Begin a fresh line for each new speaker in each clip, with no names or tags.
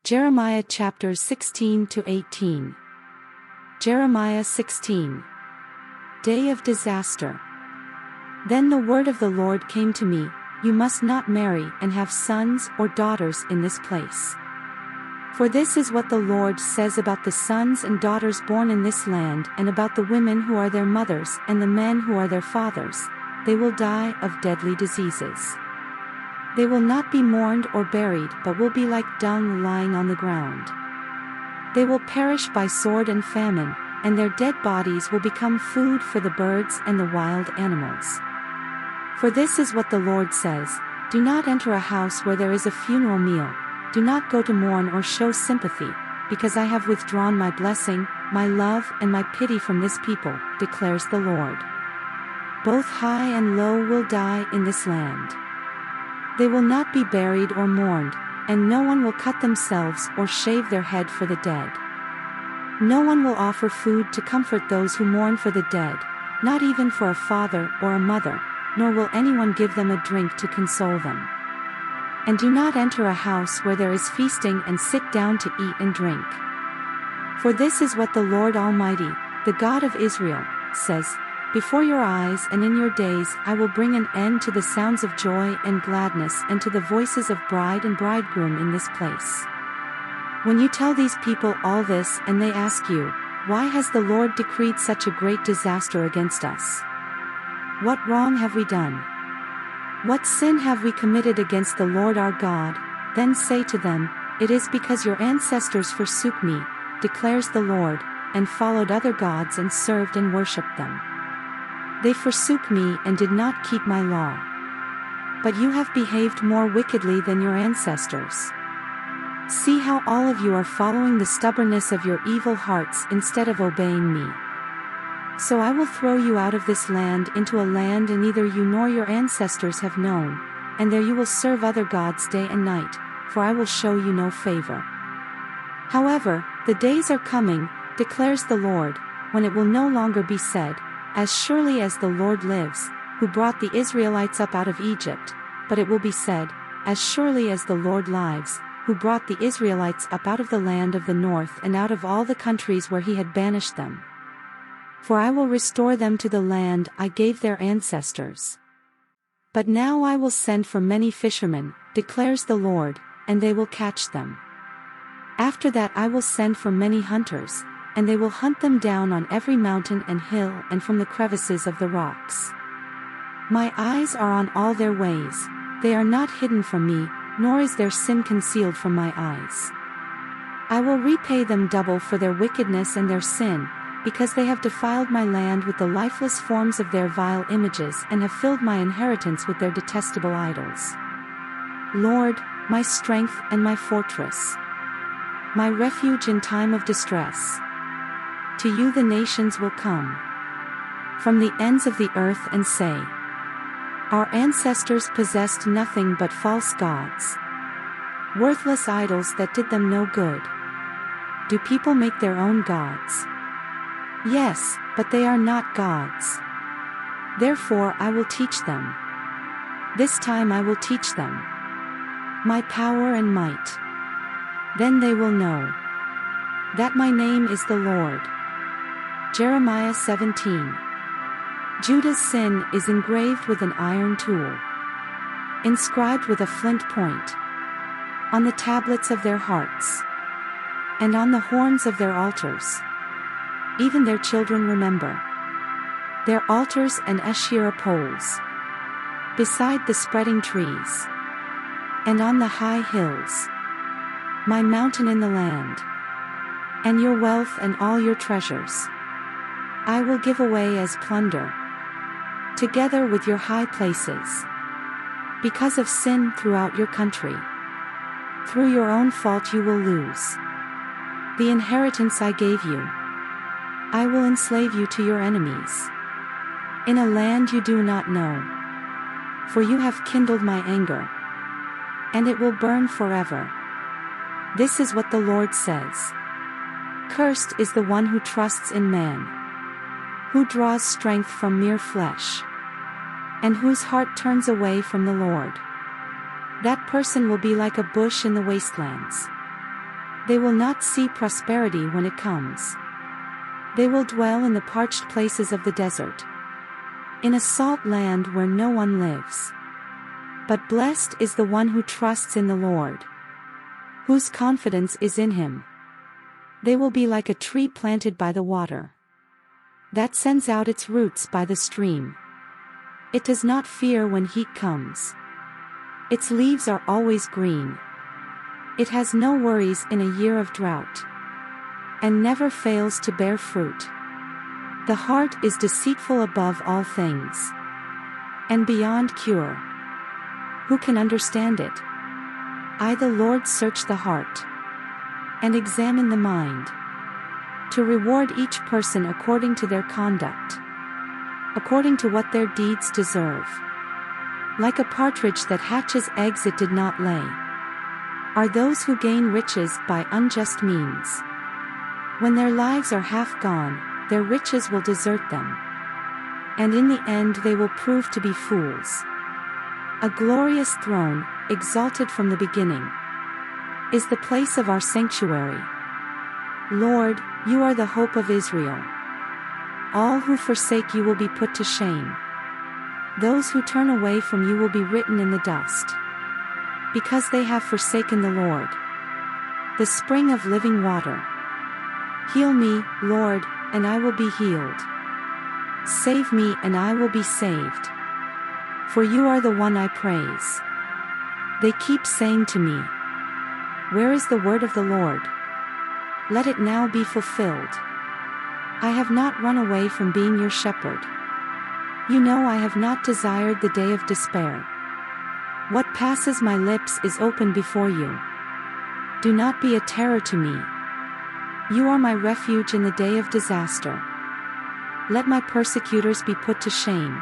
Jeremiah chapters 16 to 18. Jeremiah 16. Day of disaster. Then the word of the Lord came to me, You must not marry and have sons or daughters in this place. For this is what the Lord says about the sons and daughters born in this land and about the women who are their mothers and the men who are their fathers, they will die of deadly diseases. They will not be mourned or buried but will be like dung lying on the ground. They will perish by sword and famine, and their dead bodies will become food for the birds and the wild animals. For this is what the Lord says, Do not enter a house where there is a funeral meal, do not go to mourn or show sympathy, because I have withdrawn my blessing, my love and my pity from this people, declares the Lord. Both high and low will die in this land. They will not be buried or mourned, and no one will cut themselves or shave their head for the dead. No one will offer food to comfort those who mourn for the dead, not even for a father or a mother, nor will anyone give them a drink to console them. And do not enter a house where there is feasting and sit down to eat and drink. For this is what the Lord Almighty, the God of Israel, says, Before your eyes and in your days I will bring an end to the sounds of joy and gladness and to the voices of bride and bridegroom in this place. When you tell these people all this and they ask you, Why has the Lord decreed such a great disaster against us? What wrong have we done? What sin have we committed against the Lord our God? Then say to them, It is because your ancestors forsook me, declares the Lord, and followed other gods and served and worshipped them. They forsook me and did not keep my law. But you have behaved more wickedly than your ancestors. See how all of you are following the stubbornness of your evil hearts instead of obeying me. So I will throw you out of this land into a land neither you nor your ancestors have known, and there you will serve other gods day and night, for I will show you no favor. However, the days are coming, declares the Lord, when it will no longer be said, As surely as the Lord lives, who brought the Israelites up out of Egypt, but it will be said, As surely as the Lord lives, who brought the Israelites up out of the land of the north and out of all the countries where he had banished them. For I will restore them to the land I gave their ancestors. But now I will send for many fishermen, declares the Lord, and they will catch them. After that I will send for many hunters, and they will hunt them down on every mountain and hill and from the crevices of the rocks. My eyes are on all their ways, they are not hidden from me, nor is their sin concealed from my eyes. I will repay them double for their wickedness and their sin, because they have defiled my land with the lifeless forms of their vile images and have filled my inheritance with their detestable idols. Lord, my strength and my fortress, my refuge in time of distress. To you the nations will come from the ends of the earth and say, Our ancestors possessed nothing but false gods, worthless idols that did them no good. Do people make their own gods? Yes, but they are not gods. Therefore I will teach them. This time I will teach them my power and might. Then they will know that my name is the Lord. Jeremiah 17. Judah's sin is engraved with an iron tool, inscribed with a flint point, on the tablets of their hearts, and on the horns of their altars. Even their children remember their altars and Asherah poles, beside the spreading trees, and on the high hills, my mountain in the land, and your wealth and all your treasures, I will give away as plunder, together with your high places, because of sin throughout your country. Through your own fault you will lose the inheritance I gave you. I will enslave you to your enemies, in a land you do not know. For you have kindled my anger, and it will burn forever. This is what the Lord says. Cursed is the one who trusts in man, who draws strength from mere flesh, and whose heart turns away from the Lord. That person will be like a bush in the wastelands, They will not see prosperity when it comes. They will dwell in the parched places of the desert, in a salt land where no one lives. But blessed is the one who trusts in the Lord, whose confidence is in him. They will be like a tree planted by the water, that sends out its roots by the stream. It does not fear when heat comes. Its leaves are always green. It has no worries in a year of drought, and never fails to bear fruit. The heart is deceitful above all things, and beyond cure. Who can understand it? I, the Lord, search the heart, and examine the mind, to reward each person according to their conduct, according to what their deeds deserve. Like a partridge that hatches eggs it did not lay, are those who gain riches by unjust means. When their lives are half gone, their riches will desert them, and in the end they will prove to be fools. A glorious throne, exalted from the beginning, is the place of our sanctuary. Lord, you are the hope of Israel. All who forsake you will be put to shame. Those who turn away from you will be written in the dust, because they have forsaken the Lord, the spring of living water. Heal me, Lord, and I will be healed. Save me and I will be saved. For you are the one I praise. They keep saying to me, where is the word of the Lord? Let it now be fulfilled. I have not run away from being your shepherd. You know I have not desired the day of despair. What passes my lips is open before you. Do not be a terror to me. You are my refuge in the day of disaster. Let my persecutors be put to shame,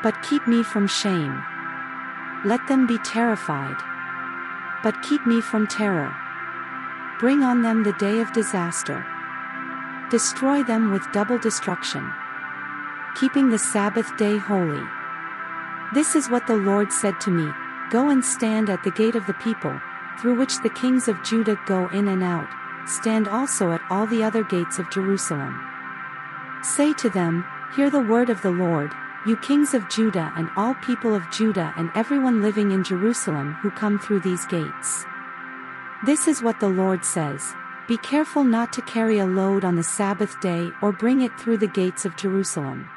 but keep me from shame. Let them be terrified, but keep me from terror. Bring on them the day of disaster. Destroy them with double destruction, keeping the Sabbath day holy. This is what the Lord said to me, go and stand at the gate of the people, through which the kings of Judah go in and out. Stand also at all the other gates of Jerusalem. Say to them, hear the word of the Lord, you kings of Judah and all people of Judah and everyone living in Jerusalem who come through these gates. This is what the Lord says, be careful not to carry a load on the Sabbath day or bring it through the gates of Jerusalem.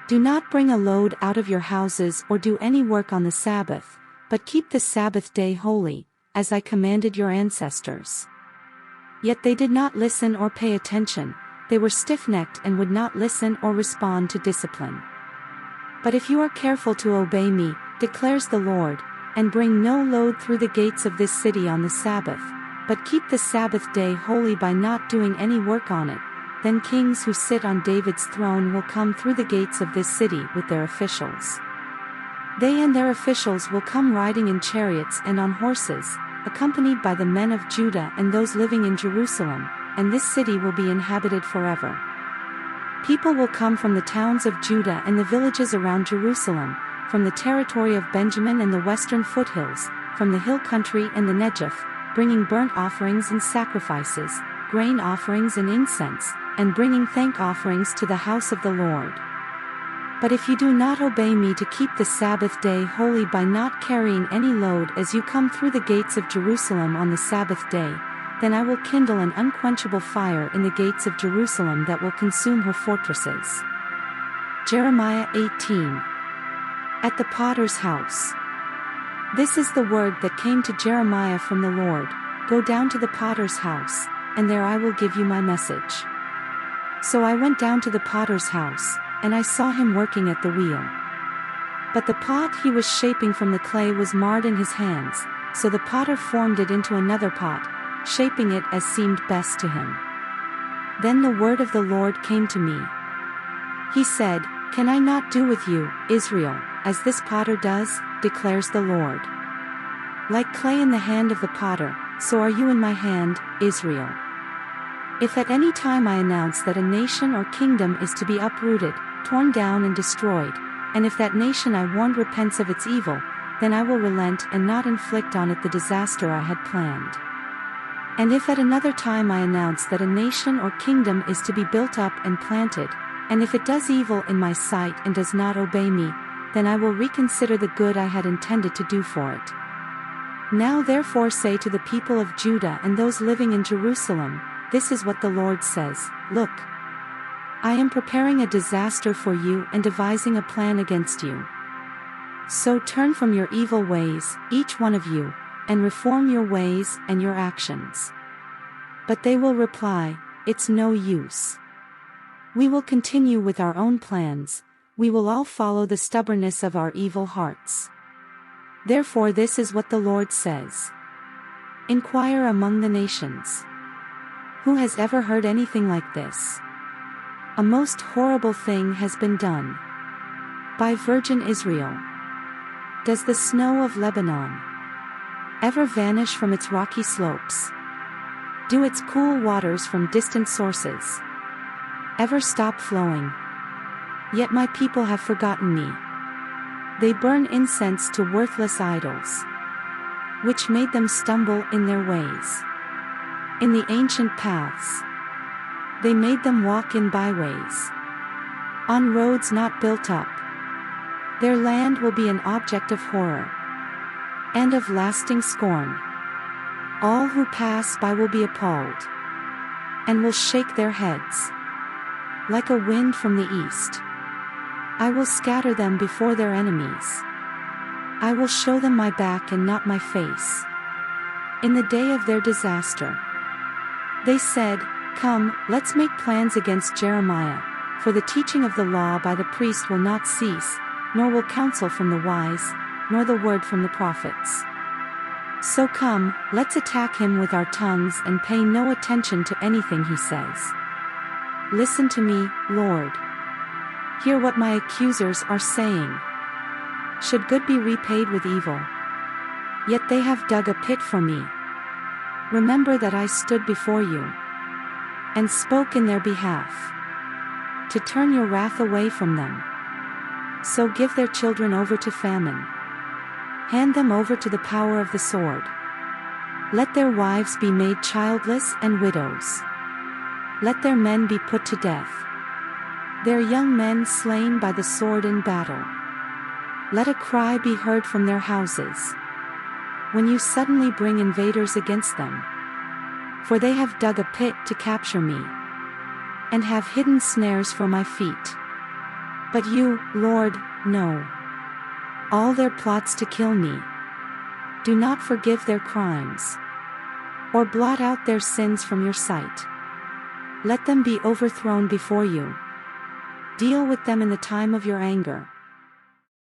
Do not bring a load out of your houses or do any work on the Sabbath, but keep the Sabbath day holy, as I commanded your ancestors. Yet they did not listen or pay attention, they were stiff-necked and would not listen or respond to discipline. But if you are careful to obey me, declares the Lord, and bring no load through the gates of this city on the Sabbath, but keep the Sabbath day holy by not doing any work on it, then kings who sit on David's throne will come through the gates of this city with their officials. They and their officials will come riding in chariots and on horses, accompanied by the men of Judah and those living in Jerusalem, and this city will be inhabited forever. People will come from the towns of Judah and the villages around Jerusalem, from the territory of Benjamin and the western foothills, from the hill country and the Negev, bringing burnt offerings and sacrifices, grain offerings and incense, and bringing thank offerings to the house of the Lord. But if you do not obey me to keep the Sabbath day holy by not carrying any load as you come through the gates of Jerusalem on the Sabbath day, then I will kindle an unquenchable fire in the gates of Jerusalem that will consume her fortresses. Jeremiah 18. At the potter's house. This is the word that came to Jeremiah from the Lord, go down to the potter's house, and there I will give you my message. So I went down to the potter's house, and I saw him working at the wheel. But the pot he was shaping from the clay was marred in his hands, so the potter formed it into another pot, shaping it as seemed best to him. Then the word of the Lord came to me. He said, can I not do with you, Israel, as this potter does, declares the Lord. Like clay in the hand of the potter, so are you in my hand, Israel. If at any time I announce that a nation or kingdom is to be uprooted, torn down and destroyed, and if that nation I warned repents of its evil, then I will relent and not inflict on it the disaster I had planned. And if at another time I announce that a nation or kingdom is to be built up and planted, and if it does evil in my sight and does not obey me, then I will reconsider the good I had intended to do for it. Now therefore say to the people of Judah and those living in Jerusalem, this is what the Lord says, Look, I am preparing a disaster for you and devising a plan against you. So turn from your evil ways, each one of you, and reform your ways and your actions. But they will reply, it's no use. We will continue with our own plans, we will all follow the stubbornness of our evil hearts. Therefore this is what the Lord says. Inquire among the nations. Who has ever heard anything like this? A most horrible thing has been done by virgin Israel. Does the snow of Lebanon ever vanish from its rocky slopes? Do its cool waters from distant sources ever stop flowing? Yet my people have forgotten me. They burn incense to worthless idols, which made them stumble in their ways. In the ancient paths, they made them walk in byways, on roads not built up. Their land will be an object of horror and of lasting scorn. All who pass by will be appalled and will shake their heads. Like a wind from the east, I will scatter them before their enemies. I will show them my back and not my face. In the day of their disaster, they said, Come, let's make plans against Jeremiah, for the teaching of the law by the priest will not cease, nor will counsel from the wise, nor the word from the prophets. So come, let's attack him with our tongues and pay no attention to anything he says. Listen to me, Lord. Hear what my accusers are saying. Should good be repaid with evil? Yet they have dug a pit for me. Remember that I stood before you and spoke in their behalf, to turn your wrath away from them. So give their children over to famine. Hand them over to the power of the sword. Let their wives be made childless and widows. Let their men be put to death, their young men slain by the sword in battle. Let a cry be heard from their houses when you suddenly bring invaders against them. For they have dug a pit to capture me, and have hidden snares for my feet. But you, Lord, know all their plots to kill me. Do not forgive their crimes, or blot out their sins from your sight. Let them be overthrown before you. Deal with them in the time of your anger.